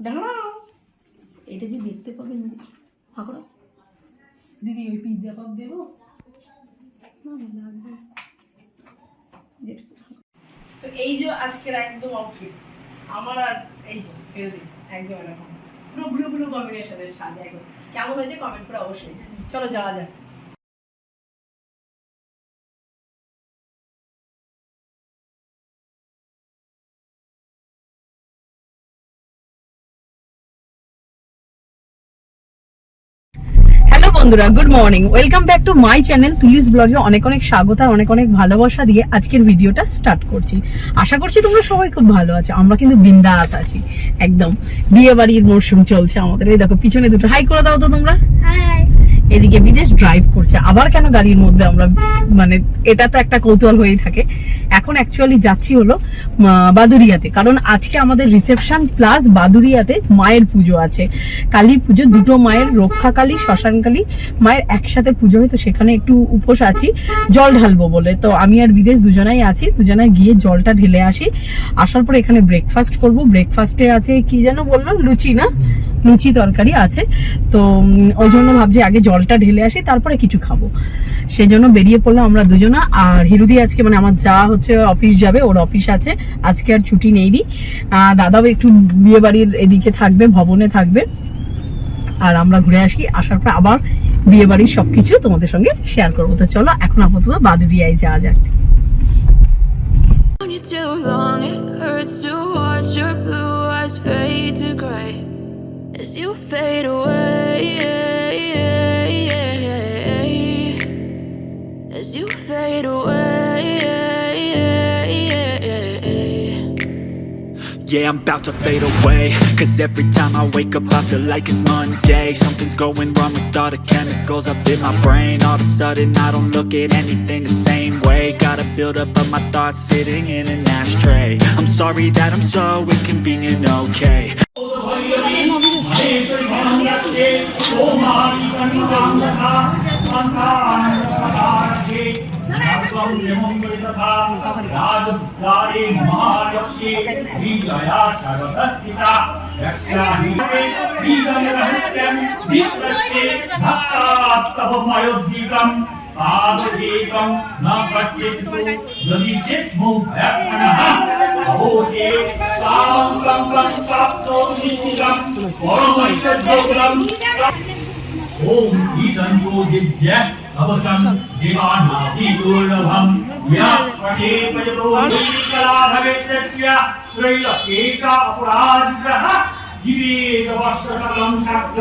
দাঁড়াও, এটা যে দেখতে পাবেন ফাঁকড়া দিদি, ওই পিৎজা পাপ দেবো তো। এই যে আজকের একদম আউটফিট আমার, আর এই যে ফেলে দিই একদম এরকম পুরো ব্লু ব্লু কম্বিনেশনের সাজে একদম। কেমন হয়েছে কমেন্ট করে অবশ্যই। চলো যাওয়া যাক। হ্যালো বন্ধুরা, good morning, welcome back to my channel Tuli's ব্লগে। অনেক অনেক স্বাগত আর অনেক অনেক ভালোবাসা দিয়ে আজকের ভিডিওটা স্টার্ট করছি। আশা করছি তোমরা সবাই খুব ভালো আছো। আমরা কিন্তু বিন্দাস আছি, একদম বিয়ে বাড়ির মরশুম চলছে আমাদের। এই দেখো পিছনে দুটো হাই করে দাও তো তোমরা। এদিকে বিদেশ ড্রাইভ করছে, আবার কেন গাড়ির মধ্যে আমরা, মানে এটা তো একটা কৌতূহল হয়েই থাকে। এখন অ্যাকচুয়ালি যাচ্ছি হলো বাদুরিয়াতে, কারণ আজকে আমাদের রিসেপশন প্লাস বাদুরিয়াতে মায়ের পুজো আছে, কালী পুজো। দুটো মায়ের, রক্ষাকালী শ্মশানকালী মায়ের একসাথে পুজো হয়, তো সেখানে একটু উপোস আছি জল ঢালবো বলে। তো আমি আর বিদেশ দুজনাই আছি, দুজনায় গিয়ে জলটা ঢেলে আসি। আসার পর এখানে ব্রেকফাস্ট করব। ব্রেকফাস্টে আছে কি যেন বললো, লুচি না, লুচি তরকারি আছে। তো ওই জন্য ভাবছি আগে জলটা ঢেলে আসি, তারপরে কিছু খাবো। সেই জন্য বেরিয়ে পড়লাম আমরা দুজনা। আর হিরুদি আজকে, মানে আমার যা হচ্ছে অফিস যাবে, ওর অফিস আছে আজকে, আর ছুটি নেইনি। দাদাও একটু বিয়ে বাড়ির এদিকে থাকবে, ভবনে থাকবে। আর আমরা ঘুরে আসি, আসার পর আবার বিয়ে বাড়ির সবকিছু তোমাদের সঙ্গে শেয়ার করবো। তো চলো এখন আপাতত বাদুরিয়ায় যাওয়া যাক। As you fade away, as you fade away. Yeah, I'm about to fade away, 'cause every time I wake up I feel like it's Monday. Something's going wrong with all the chemicals up in my brain. All of a sudden I don't look at anything the same way. Gotta build up of my thoughts sitting in an ashtray. I'm sorry that I'm so inconvenient, okay. ओम ईदन्तो दिव्य अवतं दिवानाति दुर्लभं व्यापटे पयतो नीकला भवेत्यस्य त्रैलोक्येका अपराजितः जीवेत वस्त्रकलं शब्द।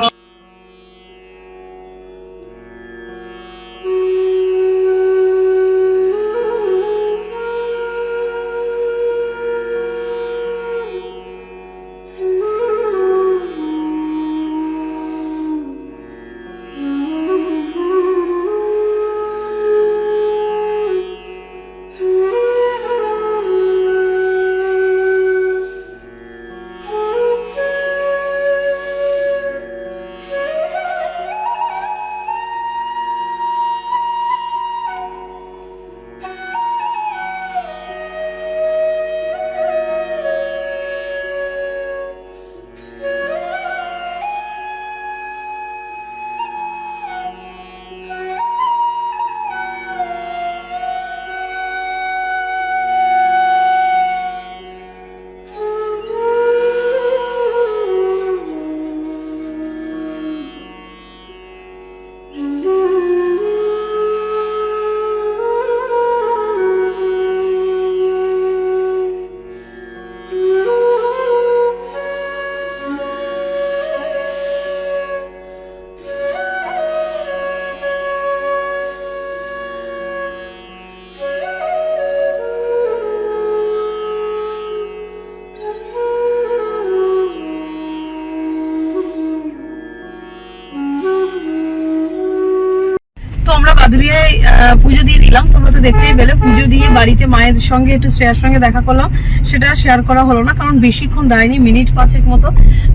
বাদুরিয়ায় পুজো দিয়ে দিলাম, তোমরা তো দেখতেই পেলে। পুজো দিয়ে বাড়িতে মায়ের সঙ্গে একটু শ্রেয়ার সঙ্গে দেখা করলাম, সেটা শেয়ার করা হলো না কারণ বেশিক্ষণ দাঁড়ায়নি, মিনিট 5 মতো।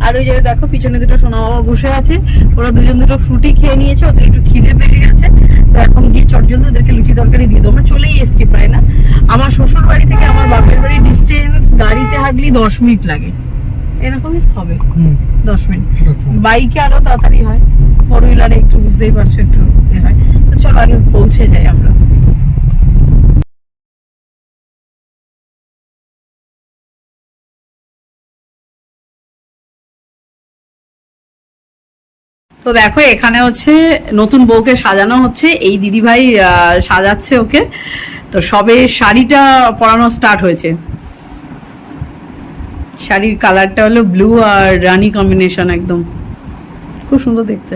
আর ওই যে দেখো পিছনে দুটো সোনা বাবা বসে আছে, ওরা দুজন দুটো ফ্রুটি খেয়ে নিয়েছে, ওদের একটু খিদে পেয়ে গেছে। তো এখন গিয়ে চটজলদি ওদেরকে লুচি তরকারি দিয়ে দেবো। আমরা চলেই এসছি প্রায়, না আমার শ্বশুর বাড়ি থেকে আমার বাপের বাড়ির ডিস্টেন্স গাড়িতে হার্ডলি 10 মিনিট লাগে, এরকমই তো হবে 10 মিনিট। বাইকে আরো তাড়াতাড়ি হয়, 4 হুইলারে একটু বুঝতেই পারছো একটু হয়। তো চলো আগে পৌঁছে যাই আমরা। তো দেখো এখানে হচ্ছে নতুন বউকে সাজানো হচ্ছে, এই দিদিভাই সাজাচ্ছে ওকে। তো সবে শাড়িটা পরানো স্টার্ট হয়েছে। শাড়ির কালারটা হলো ব্লু আর রানী কম্বিনেশন, একদম খুব সুন্দর দেখতে।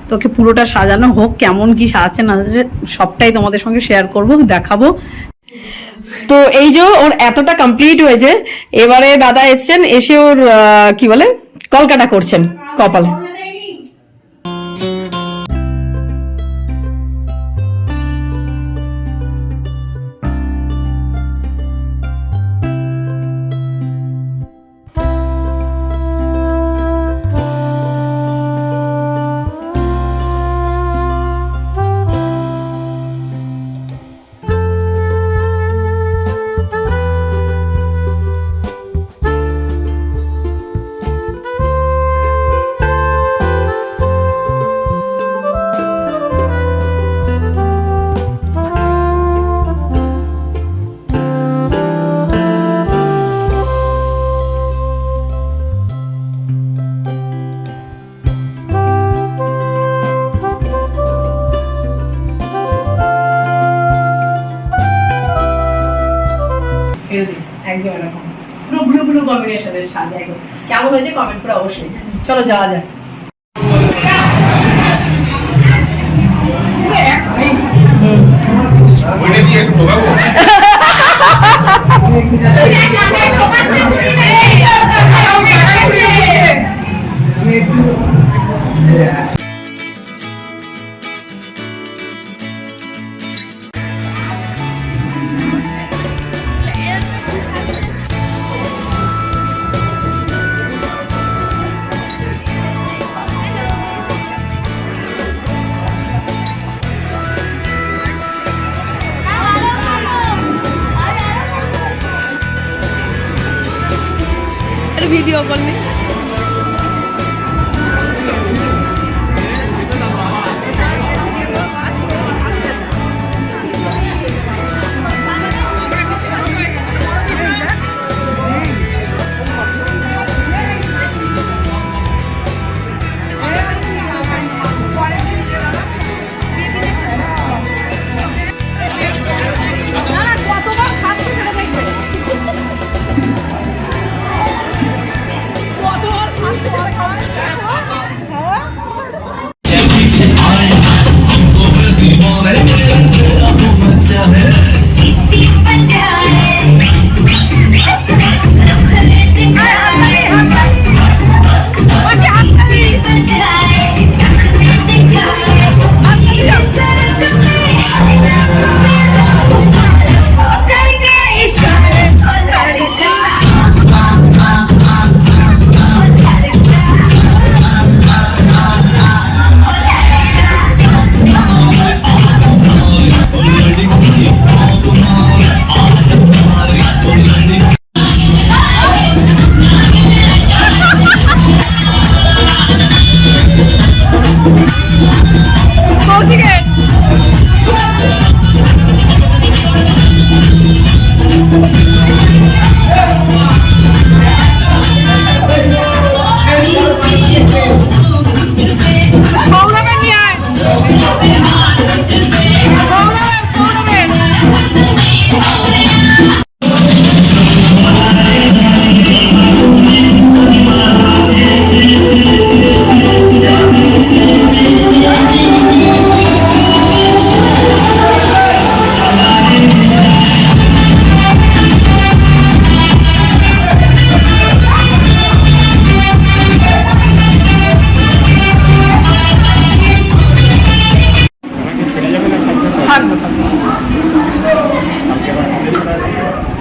তোকে পুরোটা সাজানো হোক, কেমন কি সাজাচ্ছে না সাজাচ্ছে সবটাই তোমাদের সঙ্গে শেয়ার করব, দেখাবো। তো এই যে ওর এতটা কমপ্লিট হয়েছে, এবারে দাদা এসছেন, এসে ওর কি বলে কলকাটা করছেন কপালে। একদম এরকম পুরো ব্লু ব্লু কম্বিনেশনের সাজা, একদম কেমন হয়েছে কমেন্ট করে অবশ্যই। চলো যাওয়া যাক। ভিডিও করলি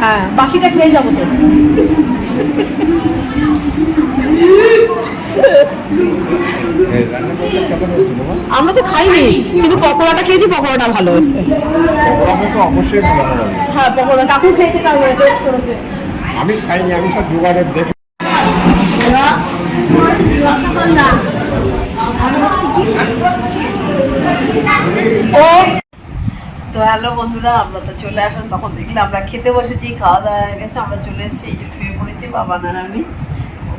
হ্যাঁ, বাসিটা খেয়ে যাবো তো। আমরা তো খাইনি, কিন্তু পকোড়াটা খেয়েছি, পকোড়াটা ভালো হয়েছে। হ্যাঁ, পকোড়া কাকু খেয়েছে, আমি খাইনি, আমি সব জোগাড়ের দেখে তো হ্যালো বন্ধুরা, আমরা তো চলে আসলাম। তখন দেখলে আমরা খেতে বসেছি, খাওয়া দাওয়া হয়ে গেছে, আমরা চলে এসেছি, এই যে শুয়ে পড়েছি বাবা আর আমি।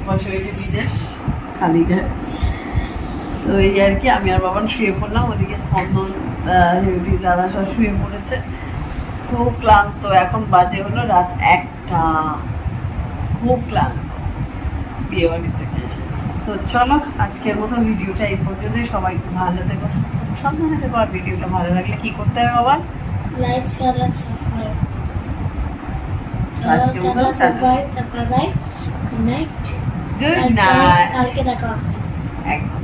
পাশে ওই যে বিদেশ খালি গায়ে। তো এই আর কি, আমি আর বাবান শুয়ে পড়লাম, ওদিকে স্পন্দন হেউদি দাদা সব শুয়ে পড়েছে। খুব ক্লান্ত, এখন বাজে হলো রাত 1টা। খুব ক্লান্ত বিয়ে বাড়ির থেকে এসে। তো চলো আজকের মতো ভিডিওটা এই পর্যন্তই। সবাই খুব ভালো থেকো, সুস্থ থেকো, সাবধানে থেকো। আর ভিডিওটা ভালো লাগলে কি করতে হবে বাবা? লাইক শেয়ার আর সাবস্ক্রাইব। আজকের মতো tata. Bye bye, good night. Good night. কালকে দেখা হবে। একদম।